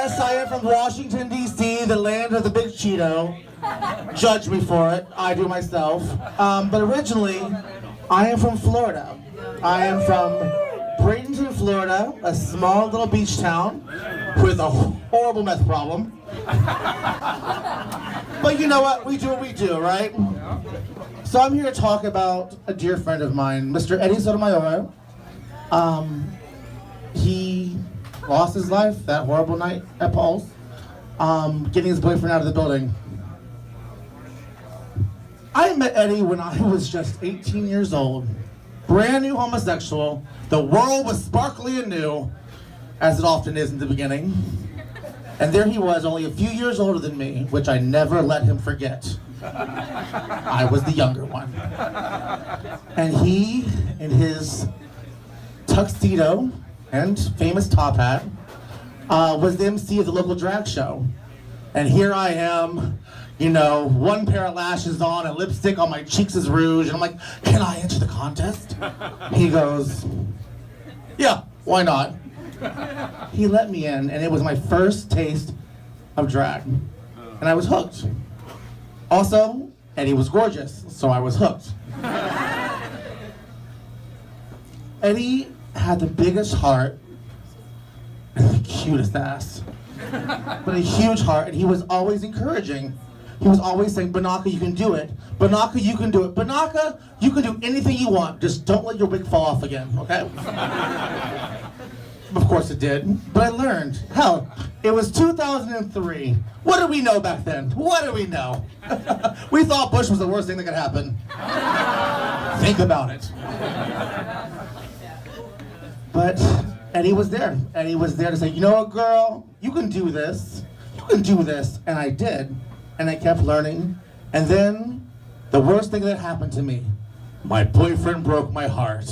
Yes, I am from Washington, D.C., the land of the big Cheeto. Judge me for it. I do myself. But originally, I am from Florida. I am from Bradenton, Florida, a small little beach town with a horrible meth problem. But you know what? We do what we do, right? So I'm here to talk about a dear friend of mine, Mr. Eddie Sotomayer. He lost his life that horrible night at Pulse, getting his boyfriend out of the building. I met Eddie when I was just 18 years old, brand new homosexual. The world was sparkly and new, as it often is in the beginning. And there he was, only a few years older than me, which I never let him forget. I was the younger one. And he, in his tuxedo and famous top hat, was the MC of the local drag show. And here I am, you know, one pair of lashes on and lipstick on my cheeks is rouge. And I'm like, can I enter the contest? He goes, yeah, why not? He let me in, and it was my first taste of drag. And I was hooked. Also, Eddie was gorgeous, so I was hooked. Eddie had the biggest heart and the cutest ass. But a huge heart, and he was always encouraging. He was always saying, Banaka, you can do it. Banaka, you can do it. Banaka, you can do anything you want. Just don't let your wig fall off again, okay? Of course it did, but I learned. Hell, it was 2003. What did we know back then? What did we know? We thought Bush was the worst thing that could happen. Think about it. But Eddie was there. Eddie was there to say, you know what, girl? You can do this. You can do this. And I did. And I kept learning. And then, the worst thing that happened to me, my boyfriend broke my heart.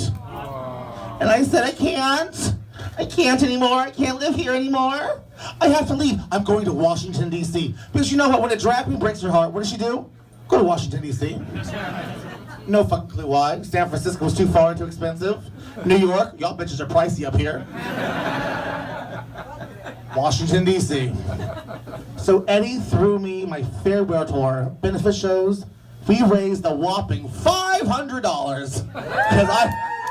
And I said, I can't anymore. I can't live here anymore. I have to leave. I'm going to Washington, D.C. Because you know what? When a drag queen breaks her heart, what does she do? Go to Washington, D.C. No fucking clue why. San Francisco was too far and too expensive. New York, y'all bitches are pricey up here. Washington, D.C. So Eddie threw me my farewell tour, benefit shows. We raised a whopping $500.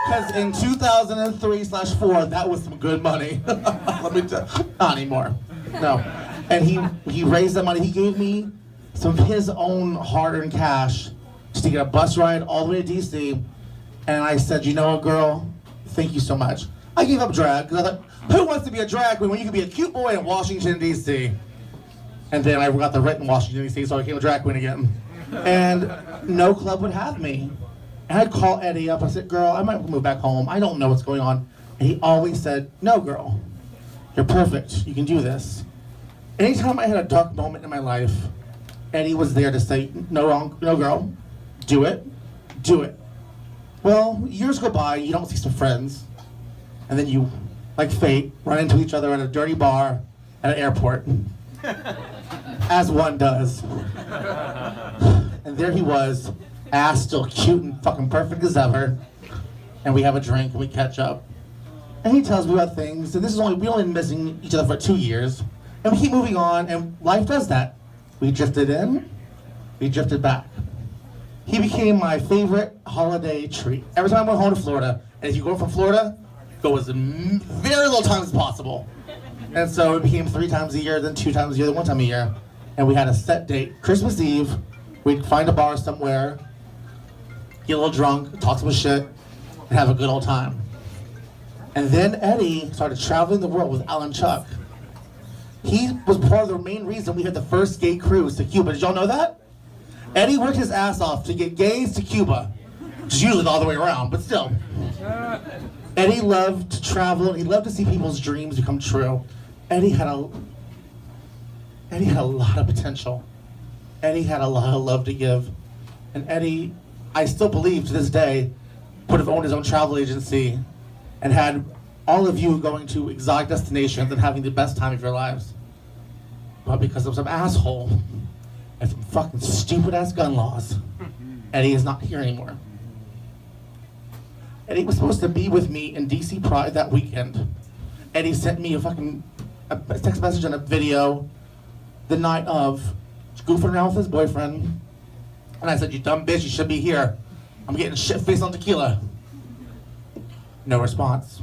Because in 2003/4, that was some good money. Let me tell you, not anymore. No. And he raised the money. He gave me some of his own hard-earned cash just to get a bus ride all the way to D.C. And I said, you know what, girl? Thank you so much. I gave up drag, because I thought, who wants to be a drag queen when you can be a cute boy in Washington, D.C.? And then I got the rent in Washington, D.C., so I became a drag queen again. And no club would have me. And I'd call Eddie up. I said, girl, I might move back home. I don't know what's going on. And he always said, no, girl. You're perfect. You can do this. Anytime I had a dark moment in my life, Eddie was there to say, no, girl. Do it. Do it. Well, years go by, you don't see some friends. And then you, like fate, run into each other at a dirty bar at an airport. As one does. And there he was. Ass still cute and fucking perfect as ever. And we have a drink and we catch up. And he tells me about things, and we only been missing each other for 2 years. And we keep moving on, and life does that. We drifted in, we drifted back. He became my favorite holiday treat. Every time I went home to Florida, and if you go from Florida, go as very little time as possible. And so it became 3 times a year, then 2 times a year, then 1 time a year. And we had a set date, Christmas Eve. We'd find a bar somewhere, get a little drunk, talk some shit, and have a good old time. And then Eddie started traveling the world with Alan Chuck. He was part of the main reason we had the first gay cruise to Cuba. Did y'all know that? Eddie worked his ass off to get gays to Cuba. Which is usually all the way around, but still. Eddie loved to travel, and he loved to see people's dreams become true. Eddie had a lot of potential. Eddie had a lot of love to give. And Eddie, I still believe to this day, would have owned his own travel agency and had all of you going to exotic destinations and having the best time of your lives. But because of some asshole and some fucking stupid ass gun laws, Eddie is not here anymore. Eddie was supposed to be with me in DC Pride that weekend. Eddie sent me a a text message and a video the night of goofing around with his boyfriend. And I said, you dumb bitch, you should be here. I'm getting shit-faced on tequila. No response.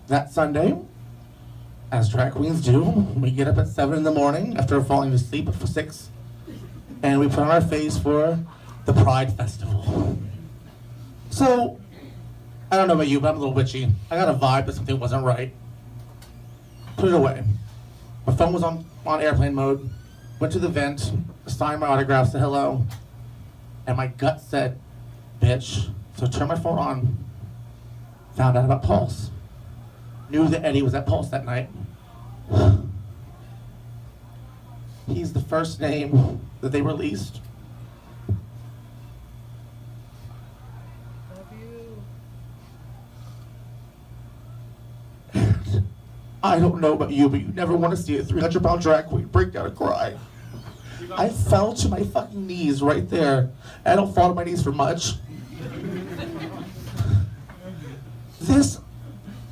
That Sunday, as drag queens do, we get up at 7 in the morning after falling asleep at 6, and we put on our face for the Pride Festival. So, I don't know about you, but I'm a little witchy. I got a vibe that something wasn't right. Put it away. My phone was on airplane mode. Went to the vent, signed my autograph, said hello, and my gut said, bitch. So I turned my phone on, found out about Pulse. Knew that Eddie was at Pulse that night. He's the first name that they released. Love you. I don't know about you, but you never want to see a 300-pound drag queen break down and cry. I fell to my fucking knees right there. I don't fall to my knees for much. This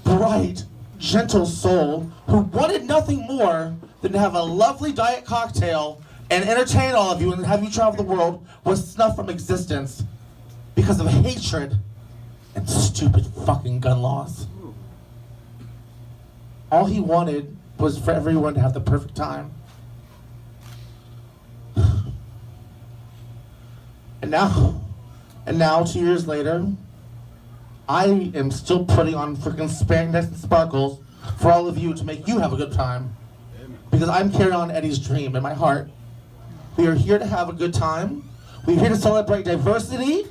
bright, gentle soul who wanted nothing more than to have a lovely diet cocktail and entertain all of you and have you travel the world was snuffed from existence because of hatred and stupid fucking gun laws. All he wanted was for everyone to have the perfect time. And now 2 years later, I am still putting on freaking spandex and sparkles for all of you to make you have a good time. Because I'm carrying on Eddie's dream in my heart. We are here to have a good time. We're here to celebrate diversity.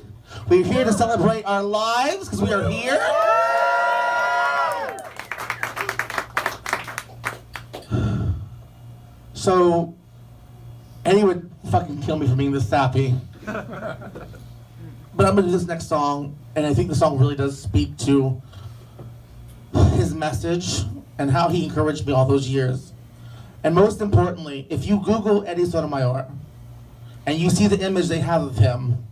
We're here to celebrate our lives because we are here. So, Eddie would fucking kill me for being this sappy. But I'm gonna do this next song, and I think the song really does speak to his message and how he encouraged me all those years. And most importantly, if you Google Eddie Sotomayor and you see the image they have of him,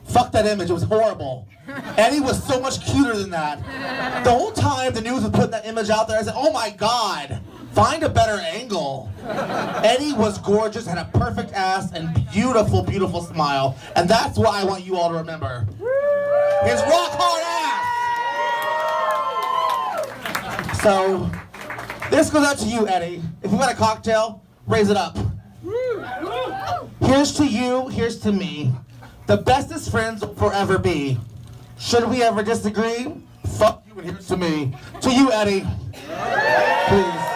fuck that image, it was horrible. Eddie was so much cuter than that. The whole time the news was putting that image out there, I said, oh my God, find a better angle. Eddie was gorgeous, had a perfect ass and beautiful, beautiful smile. And that's what I want you all to remember. His rock hard ass. So, this goes out to you, Eddie. If you want a cocktail, raise it up. Here's to you, here's to me. The bestest friends will forever be. Should we ever disagree? Fuck you and here's to me. To you, Eddie. Please.